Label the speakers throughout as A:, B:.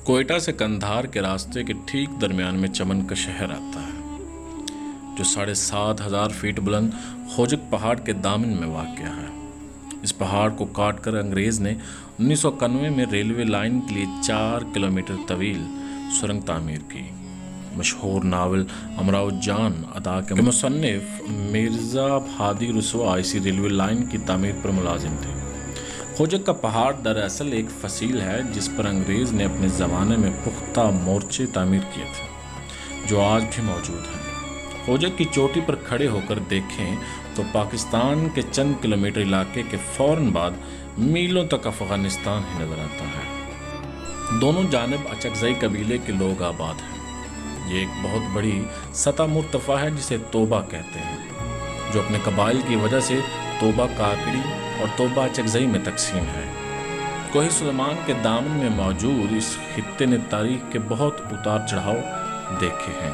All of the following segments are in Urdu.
A: کوئٹہ سے کندھار کے راستے کے ٹھیک درمیان میں چمن کا شہر آتا ہے جو 7,500 فیٹ بلند خوجک پہاڑ کے دامن میں واقع ہے۔ اس پہاڑ کو کاٹ کر انگریز نے 1991 میں ریلوے لائن کے لیے 4 کلومیٹر طویل سرنگ تعمیر کی۔ مشہور ناول امراؤ جان ادا کے مصنف مرزا ہادی رسوا اسی ریلوے لائن کی تعمیر پر ملازم تھے۔ خوجک کا پہاڑ دراصل ایک فصیل ہے جس پر انگریز نے اپنے زمانے میں پختہ مورچے تعمیر کیے تھے جو آج بھی موجود ہیں۔ خوجک کی چوٹی پر کھڑے ہو کر دیکھیں تو پاکستان کے چند کلومیٹر علاقے کے فوراً بعد میلوں تک افغانستان ہی نظر آتا ہے۔ دونوں جانب اچکزئی قبیلے کے لوگ آباد ہیں۔ یہ ایک بہت بڑی سطح مرتفع ہے جسے توبہ کہتے ہیں، جو اپنے قبائل کی وجہ سے توبہ کاکڑی اور توبہ اچکزئی میں تقسیم ہے۔ کوہ سلیمان کے دامن میں موجود اس خطے نے تاریخ کے بہت اتار چڑھاؤ دیکھے ہیں۔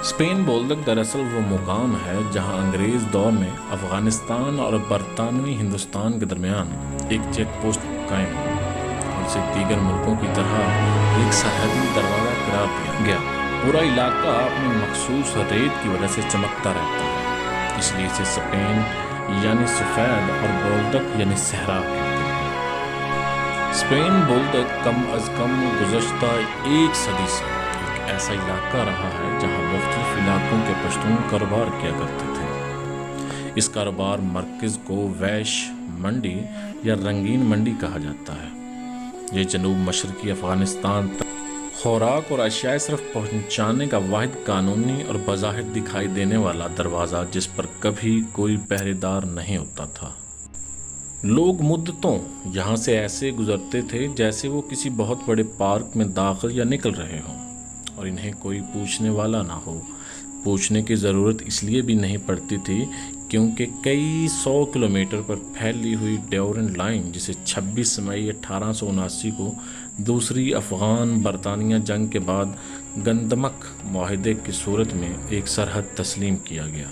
A: اسپین بولدک دراصل وہ مقام ہے جہاں انگریز دور میں افغانستان اور برطانوی ہندوستان کے درمیان ایک چیک پوسٹ قائم ہوا اور اسے دیگر ملکوں کی طرح ایک سرحدی دروازہ قرار دیا گیا۔ پورا علاقہ اپنی مخصوص ریت کی وجہ سے چمکتا رہتا ہے، اس لیے اسے اسپین یعنی سفید اور بولدک یعنی صحرا کہتے ہیں۔ اسپین بولدک کم از کم گزشتہ 1 صدی سے ایک ایسا علاقہ رہا ہے جہاں مختلف علاقوں کے پشتون کاروبار کیا کرتے تھے۔ اس کاروبار مرکز کو ویش منڈی یا رنگین منڈی کہا جاتا ہے۔ یہ جنوب مشرقی افغانستان تک خوراک اور اشیاء صرف پہنچانے کا واحد قانونی اور بظاہر دکھائی دینے والا دروازہ جس پر کبھی کوئی پہرے دار نہیں ہوتا تھا۔ لوگ مدتوں یہاں سے ایسے گزرتے تھے جیسے وہ کسی بہت بڑے پارک میں داخل یا نکل رہے ہوں اور انہیں کوئی پوچھنے والا نہ ہو۔ پوچھنے کی ضرورت اس لیے بھی نہیں پڑتی تھی کیونکہ کئی 100 کلومیٹر پر پھیلی ہوئی ڈیورنڈ لائن جسے 26 مئی 1879 کو دوسری افغان برطانیہ جنگ کے بعد گندمک معاہدے کی صورت میں ایک سرحد تسلیم کیا گیا،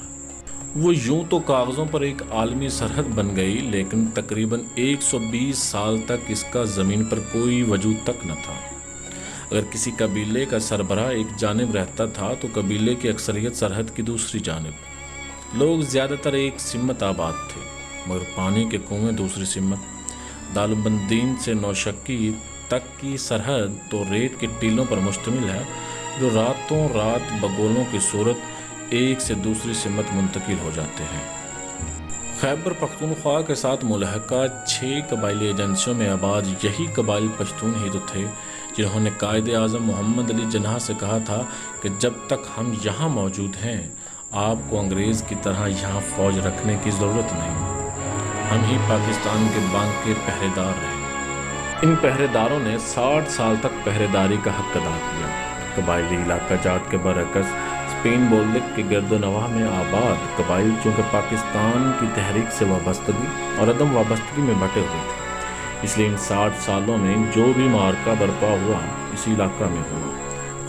A: وہ یوں تو کاغذوں پر ایک عالمی سرحد بن گئی لیکن تقریباً 120 سال تک اس کا زمین پر کوئی وجود تک نہ تھا۔ اگر کسی قبیلے کا سربراہ ایک جانب رہتا تھا تو قبیلے کی اکثریت سرحد کی دوسری جانب۔ لوگ زیادہ تر ایک سمت آباد تھے مگر پانی کے کنویں دوسری سمت۔ دالبندین سے نوشکی تک کی سرحد تو ریت کے ٹیلوں پر مشتمل ہے جو راتوں رات بگولوں کی صورت ایک سے دوسری سمت منتقل ہو جاتے ہیں۔ خیبر پختونخوا کے ساتھ ملحقہ 6 قبائلی ایجنسیوں میں آباد یہی قبائل پشتون ہی تو تھے جنہوں نے قائد اعظم محمد علی جناح سے کہا تھا کہ جب تک ہم یہاں موجود ہیں آپ کو انگریز کی طرح یہاں فوج رکھنے کی ضرورت نہیں، ہم ہی پاکستان کے بانک کے پہرے دار رہے۔ ان پہرے داروں نے 60 سال تک پہرے داری کا حق ادا کیا۔ قبائلی علاقہ جات کے برعکس اسپین بولدک کے گرد و نواح میں آباد قبائل چونکہ پاکستان کی تحریک سے وابستگی اور عدم وابستگی میں بٹے ہوئے تھے، اس لیے ان 60 سالوں میں جو بھی معرکہ برپا ہوا اسی علاقہ میں ہوا۔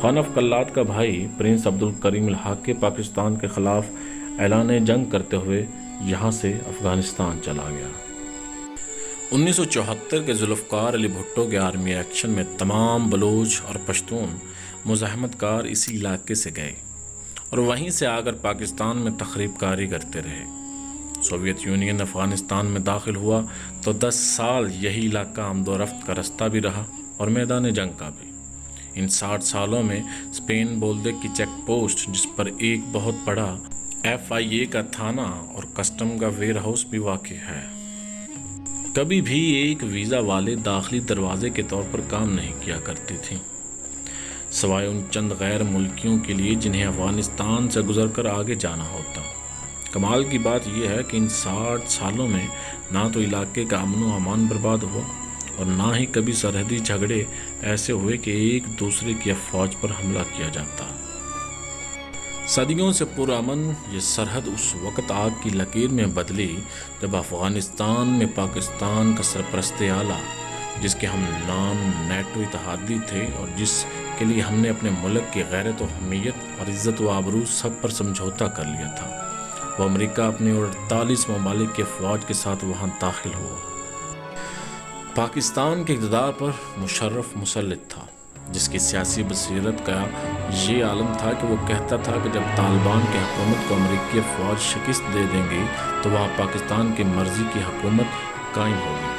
A: خان آف کلات کا بھائی پرنس عبدالکریم الحق کے پاکستان کے خلاف اعلان جنگ کرتے ہوئے یہاں سے افغانستان چلا گیا۔ 1974 کے ذوالفقار علی بھٹو کے آرمی ایکشن میں تمام بلوچ اور پشتون مزاحمت کار اسی علاقے سے گئے اور وہیں سے آ کر پاکستان میں تخریب کاری کرتے رہے۔ سوویت یونین افغانستان میں داخل ہوا تو 10 سال یہی علاقہ آمد و رفت کا رستہ بھی رہا اور میدان جنگ کا بھی۔ ان 60 سالوں میں اسپین بولدک کی چیک پوسٹ جس پر ایک بہت بڑا FIA کا تھانہ اور کسٹم کا ویئر ہاؤس بھی واقع ہے، کبھی بھی ایک ویزا والے داخلی دروازے کے طور پر کام نہیں کیا کرتی تھی، سوائے ان چند غیر ملکیوں کے لیے جنہیں افغانستان سے گزر کر آگے جانا ہوتا۔ کمال کی بات یہ ہے کہ ان 60 سالوں میں نہ تو علاقے کا امن و امان برباد ہوا اور نہ ہی کبھی سرحدی جھگڑے ایسے ہوئے کہ ایک دوسرے کی افواج پر حملہ کیا جاتا۔ صدیوں سے پرامن یہ سرحد اس وقت آگ کی لکیر میں بدلی جب افغانستان میں پاکستان کا سرپرست اعلیٰ، جس کے ہم نام نیٹو اتحادی تھے اور جس کے لیے ہم نے اپنے ملک کی غیرت و حمیت اور عزت و آبرو سب پر سمجھوتا کر لیا تھا، وہ امریکہ اپنے 48 ممالک کی افواج کے ساتھ وہاں داخل ہوا۔ پاکستان کے اقتدار پر مشرف مسلط تھا، جس کی سیاسی بصیرت کا یہ عالم تھا کہ وہ کہتا تھا کہ جب طالبان کی حکومت کو امریکی افواج شکست دے دیں گی تو وہاں پاکستان کی مرضی کی حکومت قائم ہوگی۔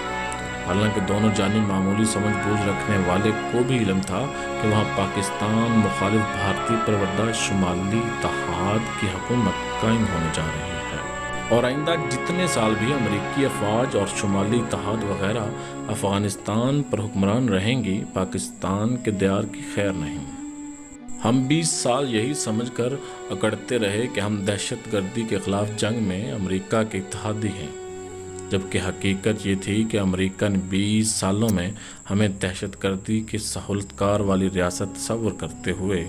A: حالانکہ دونوں جانب معمولی سمجھ بوجھ رکھنے والے کو بھی علم تھا کہ وہاں پاکستان مخالف بھارتی پروردہ شمالی اتحاد کی حکومت قائم ہونے جا رہی ہے، اور آئندہ جتنے سال بھی امریکی افواج اور شمالی اتحاد وغیرہ افغانستان پر حکمران رہیں گی، پاکستان کے دیار کی خیر نہیں۔ ہم 20 سال یہی سمجھ کر اکڑتے رہے کہ ہم دہشت گردی کے خلاف جنگ میں امریکہ کے اتحادی ہیں، جبکہ حقیقت یہ تھی کہ امریکہ نے 20 سالوں میں ہمیں دہشت گردی کی سہولت کار والی ریاست تصور کرتے ہوئے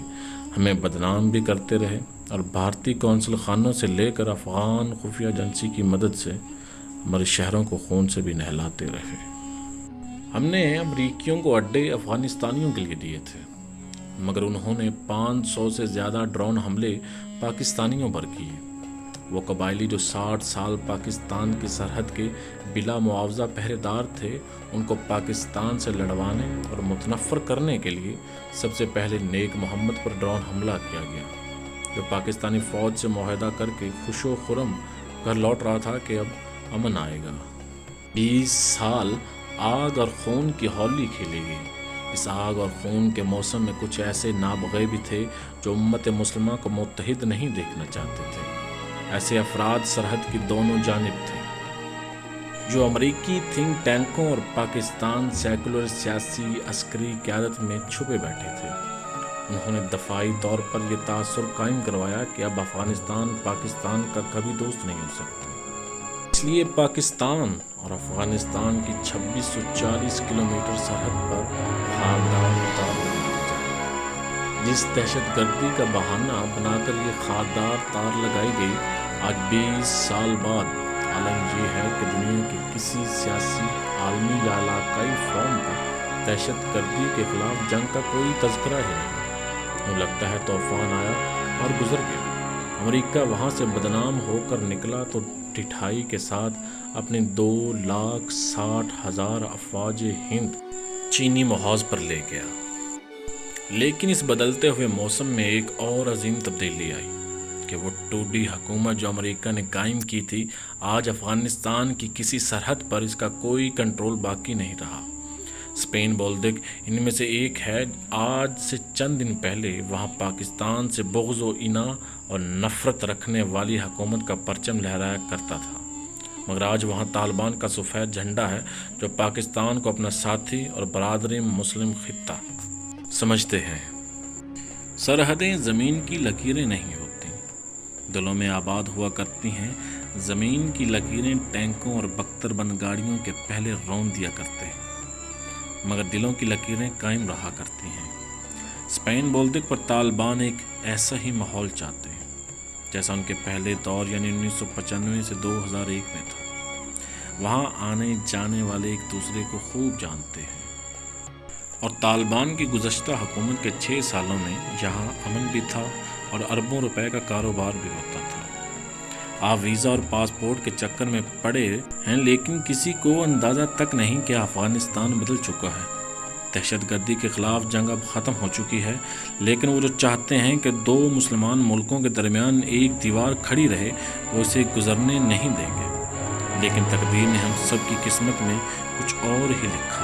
A: ہمیں بدنام بھی کرتے رہے، اور بھارتی قونصل خانوں سے لے کر افغان خفیہ ایجنسی کی مدد سے ہمارے شہروں کو خون سے بھی نہلاتے رہے۔ ہم نے امریکیوں کو اڈے افغانستانیوں کے لیے دیے تھے، مگر انہوں نے 500 سے زیادہ ڈرون حملے پاکستانیوں پر کیے۔ وہ قبائلی جو 60 سال پاکستان کی سرحد کے بلا معاوضہ پہرے دار تھے، ان کو پاکستان سے لڑوانے اور متنفر کرنے کے لیے سب سے پہلے نیک محمد پر ڈرون حملہ کیا گیا، جو پاکستانی فوج سے معاہدہ کر کے خوش و خرم گھر لوٹ رہا تھا کہ اب امن آئے گا۔ 20 سال آگ اور خون کی ہولی کھیلی گئی۔ اس آگ اور خون کے موسم میں کچھ ایسے نابغے بھی تھے جو امت مسلمہ کو متحد نہیں دیکھنا چاہتے تھے۔ ایسے افراد سرحد کی دونوں جانب تھے جو امریکی تھنک ٹینکوں اور پاکستان سیکولر سیاسی عسکری قیادت میں چھپے بیٹھے تھے۔ انہوں نے دفاعی طور پر یہ تاثر قائم کروایا کہ اب افغانستان پاکستان کا کبھی دوست نہیں ہو سکتا، اس لیے پاکستان اور افغانستان کی 2640 کلومیٹر سرحد پر خاردار تار لگائی جائے۔ جس دہشت گردی کا بہانہ بنا کر یہ خاردار تار لگائی گئی، آج 20 سال بعد عالم یہ ہے کہ دنیا کے کسی سیاسی عالمی یا علاقائی فورم پر دہشت گردی کے خلاف جنگ کا کوئی تذکرہ ہی نہیں۔ لگتا ہے طوفان آیا اور گزر گیا، امریکہ وہاں سے بدنام ہو کر نکلا تو ٹھٹھائی کے ساتھ اپنے 2,60,000 افواج ہند چینی محاذ پر لے گیا۔ لیکن اس بدلتے ہوئے موسم میں ایک اور عظیم تبدیلی آئی کہ وہ ٹوڈی حکومت جو امریکہ نے قائم کی تھی، آج افغانستان کی کسی سرحد پر اس کا کوئی کنٹرول باقی نہیں رہا۔ اسپین بولدک ان میں سے ایک ہے۔ آج سے چند دن پہلے وہاں پاکستان سے بغض و انا اور نفرت رکھنے والی حکومت کا پرچم لہرایا کرتا تھا، مگر آج وہاں طالبان کا سفید جھنڈا ہے جو پاکستان کو اپنا ساتھی اور برادر مسلم خطہ سمجھتے ہیں۔ سرحدیں زمین کی لکیریں نہیں ہوتی، دلوں میں آباد ہوا کرتی ہیں۔ زمین کی لکیریں ٹینکوں اور بختر بند گاڑیوں کے پہلے رون دیا کرتے ہیں، مگر دلوں کی لکیریں قائم رہا کرتی ہیں۔ اسپین بولدک پر طالبان ایک ایسا ہی ماحول چاہتے ہیں جیسا ان کے پہلے دور یعنی 1995 سے 2001 میں تھا۔ وہاں آنے جانے والے ایک دوسرے کو خوب جانتے ہیں، اور طالبان کی گزشتہ حکومت کے 6 سالوں میں یہاں امن بھی تھا اور اربوں روپے کا کاروبار بھی ہوتا تھا۔ آپ ویزا اور پاسپورٹ کے چکر میں پڑے ہیں، لیکن کسی کو اندازہ تک نہیں کہ افغانستان بدل چکا ہے۔ دہشت گردی کے خلاف جنگ اب ختم ہو چکی ہے، لیکن وہ جو چاہتے ہیں کہ 2 مسلمان ملکوں کے درمیان ایک دیوار کھڑی رہے، وہ اسے گزرنے نہیں دیں گے۔ لیکن تقدیر نے ہم سب کی قسمت میں کچھ اور ہی لکھا۔